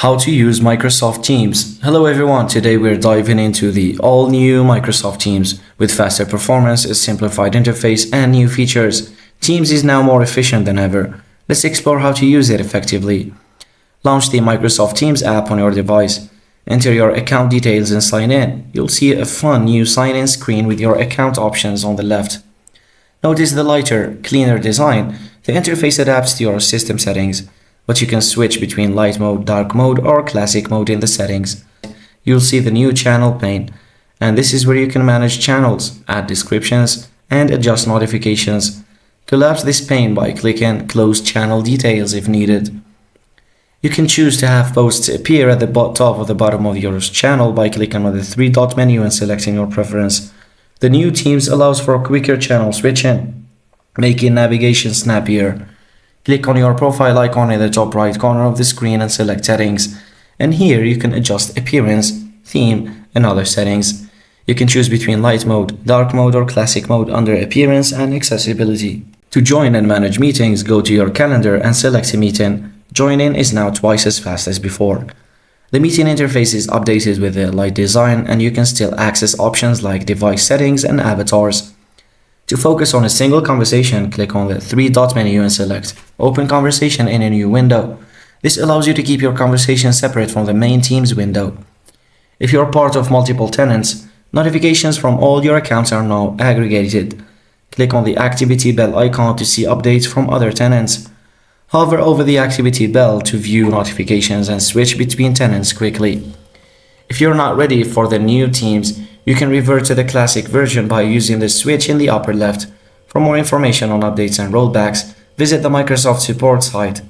How to use Microsoft Teams. Hello everyone, today we're diving into the all-new Microsoft Teams with faster performance, a simplified interface, and new features. Teams is now more efficient than ever. Let's explore how to use it effectively. Launch the Microsoft Teams app on your device. Enter your account details and sign in. You'll see a fun new sign-in screen with your account options on the left. Notice the lighter, cleaner design. The interface adapts to your system settings, but you can switch between light mode, dark mode, or classic mode in the settings. You'll see the new channel pane, and this is where you can manage channels, add descriptions, and adjust notifications. Collapse this pane by clicking Close Channel Details if needed. You can choose to have posts appear at the top or the bottom of your channel by clicking on the three-dot menu and selecting your preference. The new Teams allows for quicker channel switching, making navigation snappier. Click on your profile icon in the top right corner of the screen and select Settings. And here you can adjust appearance, theme, and other settings. You can choose between light mode, dark mode, or classic mode under Appearance and Accessibility. To join and manage meetings, go to your calendar and select a meeting. Joining is now twice as fast as before. The meeting interface is updated with a light design, and you can still access options like device settings and avatars. To focus on a single conversation, click on the three-dot menu and select Open Conversation in a new window. This allows you to keep your conversation separate from the main Teams window. If you're part of multiple tenants, notifications from all your accounts are now aggregated. Click on the activity bell icon to see updates from other tenants. Hover over the activity bell to view notifications and switch between tenants quickly. If you're not ready for the new Teams, you can revert to the classic version by using the switch in the upper left. For more information on updates and rollbacks, visit the Microsoft support site.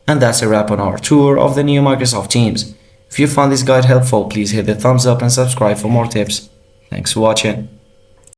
And that's a wrap on our tour of the new Microsoft Teams. If you found this guide helpful, please hit the thumbs up and subscribe for more tips. Thanks for watching.